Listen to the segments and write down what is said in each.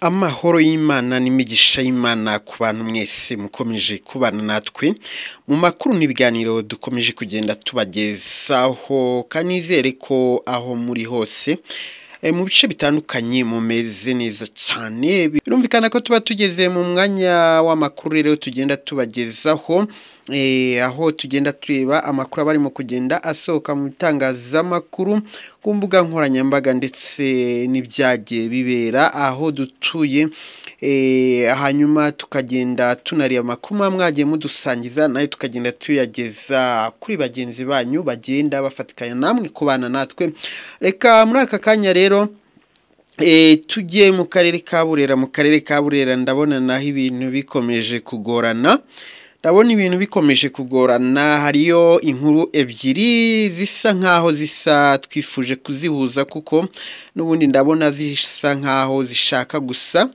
Amahoro y'Imana n'imigisha y'Imana ku bantu mwese mukomeje kubana natwe mu makuru n'ibiganiro dukomeje kugenda tubagezaho kanizere ko aho muri hose mu bice bitandukanye mumeze neza cyane. Birumvikana ko tuba tugeze mu mwanya w'amakuru rero tugenda tubagezaho aho tugenda tureba amakuru abarimo kugenda asohoka mu bitangazamakuru ku mbuga nkoranyambaga ndetse n'ibyagiye bibera aho dutuye, hanyuma tukagenda tunariya amakuru mwagiye mudusangiza nayo tukagenda tuyageza kuri bagenzi banyu bagenda bafatikanya namwe kubana natwe. Reka muri aka kanya rero tugiye mu karere ka Burera. Mu karere ka Burera ndabona naho ibintu bikomeje kugorana. Hariyo inkuru ebyiri zisa nkaho twifuje kuzihuza kuko n'ubundi ndabona zisa nkaho zishaka gusa.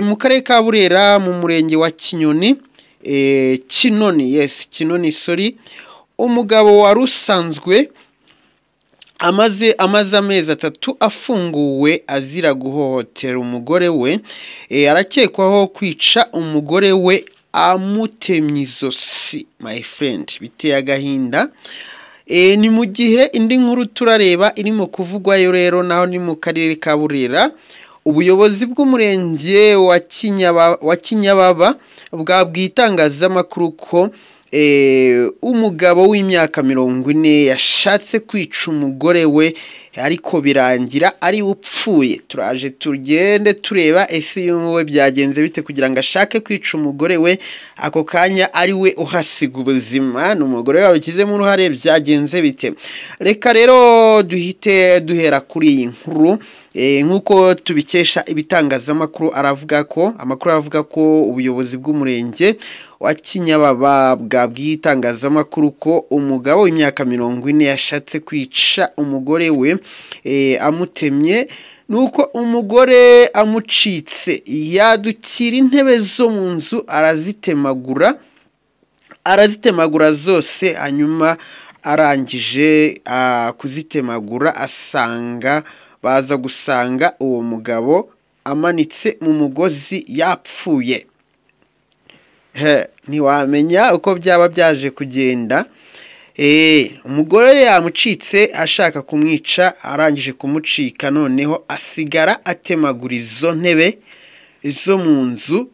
Mu karere ka Burera mu murenge wa Kinoni, umugabo wari usanzwe amaze amezi 3 afunguwe azira guhohotera umugore we, arakekwaho kwica umugore we amutemye izosi. My friend, biteye agahinda. Ni mu gihe indi nkuru turareba irimo kuvugwayo rero naho ni mu karere ka Burera. Ubuyobozi bw'umurenge wa Kinyababa bwabwitangazamakuru ko umugabo w'imyaka 40 yashatse kwica umugore we ariko birangira ari upfuye. Turaje tugende tureba ese yumwe byagenze bite kugira ngo ashake kwica umugore we ako kanya ari we uhasiga ubuzima, n'umugore wawe kizemo uruhare byagenze bite. Reka rero duhite duhera kuri iyi nkuru. Nkuko tubikesha ibitangazamakuru amakuru aravuga ko ubuyobozi bw'umurenge wa Kinyababa bwabwitangazamakuru ko umugabo w'imyaka 40 yashatse kwica umugore we amutemye, nuko umugore amucitse yadukira intebe zo mu nzu arazitemagura zose. Hanyuma arangije kuzitemagura baza gusanga uwo mugabo amanitse mu mugozi yapfuye. Ntiwamenya uko byaba byaje kugenda. Umugore yamucitse ashaka kumwica, arangije kumucika noneho asigara atemagura izo ntebe zo mu nzu,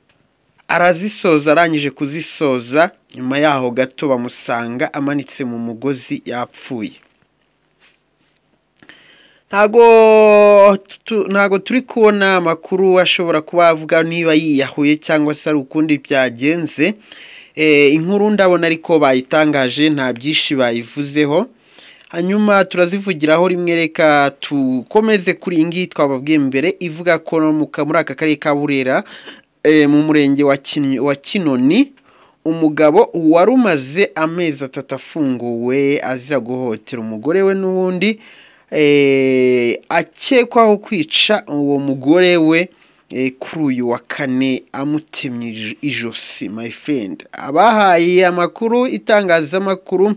arazisoza. Arangije kuzisoza nyuma yaho gato bamusanga amanitse mu mugozi yapfuye. Ntago turi kubona amakuru ashobora kuba avuga niba yiyahuye cyangwa se ari ukundi byagenze. Inkuru ndabona ariko bayitangaje nta byinshi bayivuzeho, hanyuma turazivugiraho rimwe. Reka tukomeze kuri ingi twababwiye mbere ivuga ko muri aka karere ka Burera mu murenge wa Kinoni umugabo wari umaze amezi 3 afunguwe azira guhohotera umugore we n'ubundi akekwaho kwica uwo mugore we kuri uyu wa kane amutemye ijosi. My friend, abahaye amakuru itangazamakuru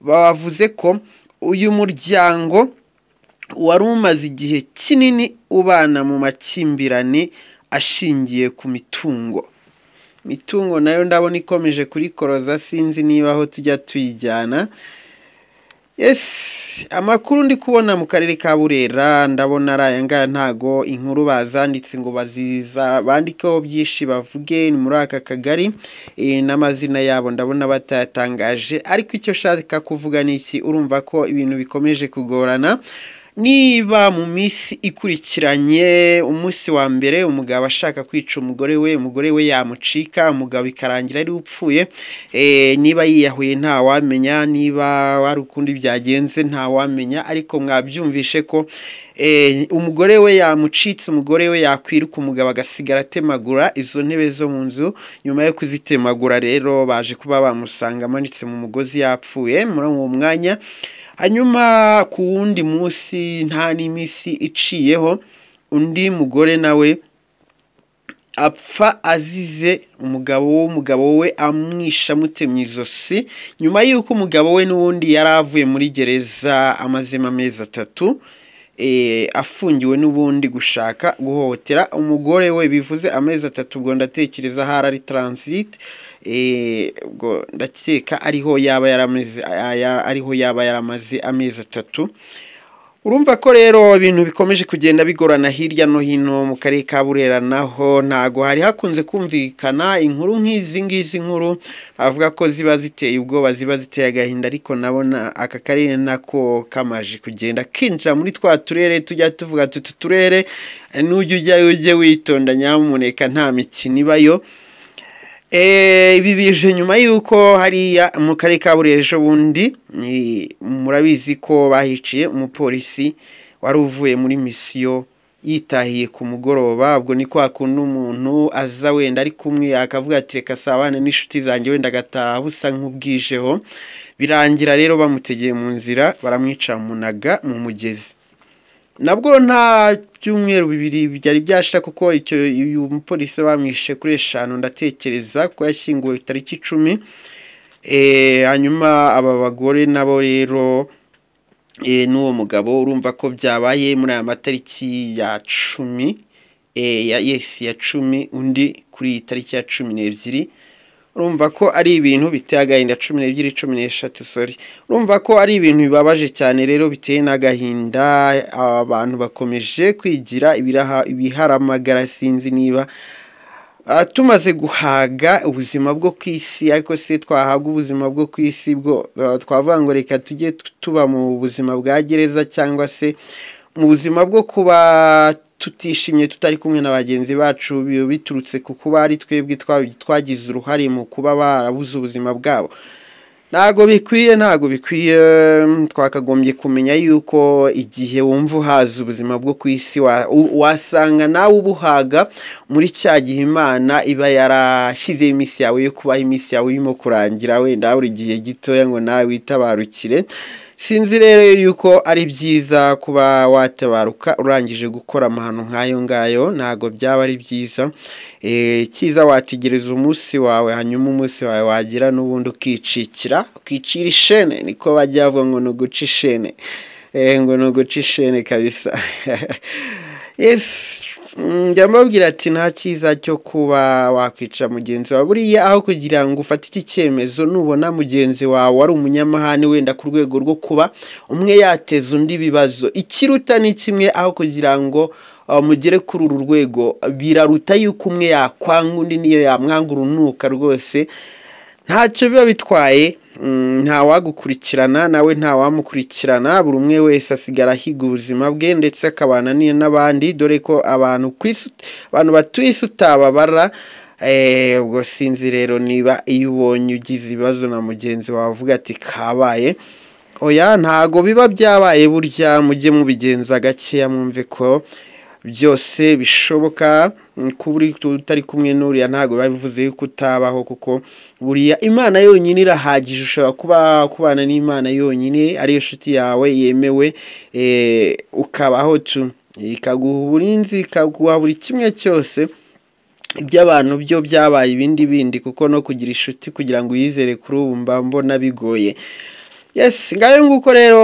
bavuze ko uyu muryango wari umaze igihe kinini ubana mu makimbirane ashingiye ku mitungo nayo ndabona ikomeje kurikoroza, sinzi niba aho tujya tuyijyana. Amakuru ndi kubona mu karere ka Burera ndabona arayanga ntago inkuru bazanditse ngo bandikeho byinshi bavuge ni muri aka kagari, n'amazina yabo ndabona batayatangaje. Ariko icyo shaka kuvuga ni iki, urumva ko ibintu bikomeje kugorana. Niba mu minsi ikurikiranye umunsi wa mbere umugabo ashaka kwica umugore we yamucika, umugabo ikarangira ari upfuye, niba yiyahuye nta wamenya, niba wari ukundi byagenze nta wamenya. Ariko mwabyumvishe ko umugore we yamucitse, umugore we yakwiruka, umugabo agasigara atemagura izo ntebe zo mu nzu. Nyuma yo kuzitemagura rero baje kuba bamusanga amanitse mu mugozi yapfuye muri uwo mwanya. Hanyuma ku wundi munsi nta n'imisi iciyeho undi mugore nawe apfa azize umugabo we amwisha amutemye izosi, nyuma y'uko umugabo we n'ubundi yari avuye muri gereza amazemo amezi 3 afungiwe n'ubundi gushaka guhohotera umugore we, bivuze amezi 3. Ubwo ndatekereza hari ari transit, ubwo ndakeka ariho yaba yaramaze amezi 3. Urumva ko rero ibintu bikomeje kugenda bigorana hirya no hino mu karere ka Burera, naho ntago hari hakunze kumvikana inkuru nk'izi nkuru avuga ko ziba ziteye ubwoba, ziba ziteye agahinda, ariko nabona aka karere nako kamaje kugenda kinjira muri twa turere tujya tuvuga tutu turere ujye witonda nyamuneka nta mikino ibayo. Ibi bije nyuma yuko hariya mu karere ka Burera ejo bundi murabizi ko bahiciye umupolisi wari uvuye muri misiyo yitahiye ku mugoroba. Ubwo ni kwa kundi umuntu aza wenda ari kumwe akavuga ati reka sabane n'inshuti zanjye wenda agataha busa nk'ubwijeho, birangira rero bamutegeye mu nzira baramwica munaga mu mugezi. Nabwo nta byumweru 2 byari byashira, kuko uyu mupolisi bamwishe kuri 5 ndatekereza ko yashyinguwe tariki 10. Hanyuma aba bagore nabo rero n'uwo mugabo urumva ko byabaye muri aya matariki ya 10, ya 10, undi kuri tariki ya 12. Urumva ko ari ibintu biteye agahinda, 12, 13, sorry. Urumva ko ari ibintu bibabaje cyane rero biteye n'agahinda. Abantu bakomeje kwigira ibiharamagara, sinzi niba tumaze guhaga ubuzima bwo kwisi, ariko se twahaga ubuzima bwo kwisi bwo twavuga ngo reka tujye tuba mu buzima bwa gereza, cyangwa se mu buzima bwo kuba tutishimye tutari kumwe na bagenzi bacu biturutse ku kuba ari twebwe twagize uruhare mu kuba barabuze ubuzima bwabo. Ntago bikwiye twakagombye kumenya yuko igihe wumva uhaza ubuzima bwo kwisi wasanga nawe ubuhaga muri cya gihe Imana iba yarashyize iminsi yawe yo kubaho, iminsi yawe irimo kurangira, wenda buri gihe gitoya ngo nawe witabarukire. Sinzi rero yuko ari byiza kuba watabaruka urangije gukora amahano nk'ayo ngayo, ntago byaba ari byiza. Kiza wategereza umunsi wawe, hanyuma umunsi wawe wagira n'ubundi ukicira ishene, niko bajya bavuga ngo nuguca ishene, ngo nuguca ishene kabisa. Yes, njya mbabwira ati nta cyiza cyo kuba wakwica mugenzi wawe. Buriya aho kugira ngo ufate iki cyemezo, nubona mugenzi wawe ari umunyamahane wenda ku rwego rwo kuba umwe yateza undi bibazo, ikiruta ni kimwe aho kugira ngo mugere kuri uru rwego. Biraruta yuko umwe yakwanga undi niyo yamwanga urunuka rwose ntacyo biba bitwaye. Nta wagukurikirana nawe nta wamukurikirana, buri umwe wese asigara higa ubuzima bwe ndetse akabana n'abandi, dore ko abantu batuye isi utababara. Ubwo sinzi rero niba iyo ubonye ugize ibibazo na mugenzi wawe uvuga ati kabaye, oya ntago biba byabaye. Burya mujye mubigenza gakeya, mwumve ko byose bishoboka. Kuburi tutari kumwe n'uriya ntago babivuze yuko utabaho, kuko buriya Imana yonyine irahagije. Ushobora kubana n'Imana yonyine ariyo nshuti yawe yemewe, ukabaho ikaguha uburinzi, ikaguha buri kimwe cyose. Iby'abantu byo byabaye ibindi, kuko no kugira inshuti kugira ngo uyizere kuri ubu mbona bigoye. Yes, ngayo nguko rero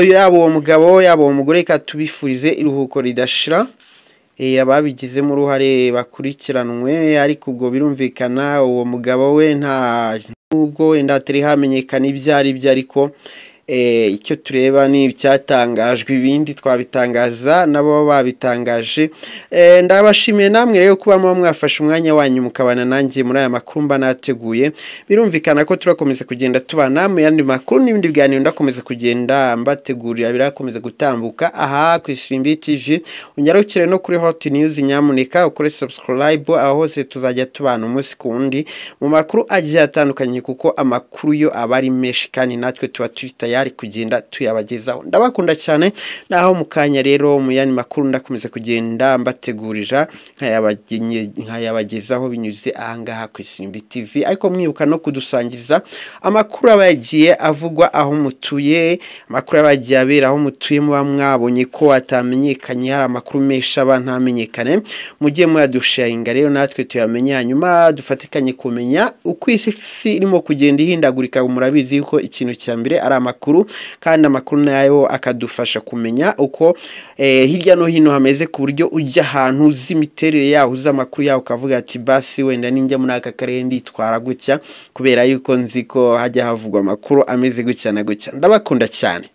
yaba uwo mugabo yaba uwo mugore, reka tubifurize iruhuko ridashira. Ababigizemo uruhare bakurikiranwe, ariko ubwo birumvikana uwo mugabo we nta nubwo wenda atari hamenyekana ibyo ari byo, ariko icyo tureba ni icyatangajwe, ibindi twabitangaza nabo babitangaje. Ndabashimiye namwe rero kuba mwafashe umwanya wanyu mukabana nanjye muri aya makuru mba nateguye. Birumvikana ko turakomeza kugenda tubana mu yandi makuru n'ibindi biganiro ndakomeza kugenda mbategurira, birakomeza gutambuka aha ku Isimbi TV. Unyarukire no kuri Hot News, nyamuneka ukore subscribe, aho hose tuzajya tubana umunsi ku wundi mu makuru agiye atandukanye, kuko amakuru yo aba ari menshi kandi natwe tuba turi yari kugenda tuyabagezaho. Ndabakunda cyane, naho mukanya rero mu yandi makuru ndakomeza kugenda mbategurira nkayabagezaho binyuze ahangaha ku Isimbi TV. Ariko mwibuka no kudusangiza amakuru abagiye avugwa aho mutuye, amakuru abagiye abera aho mutuye, muba mwabonye ko atamenyekanye, hari amakuru menshi aba ntamenyekane, mujye muyadusharinga rero natwe tuyamenye, hanyuma dufatikanye kumenya uko isi irimo kugenda ihindagurika. Murabizi yuko ikintu cya mbere ari amakuru amakuru kandi amakuru nayo akadufasha kumenya uko hirya no hino hameze ku buryo ujya ahantu z'imiterere yaho uzamakuru yaho ukavuga ati basi wenda ninjya muri aka karere nditwara gutya kubera yuko nzi ko hajya havugwa amakuru ameze gutya na gutya. Ndabakunda cyane.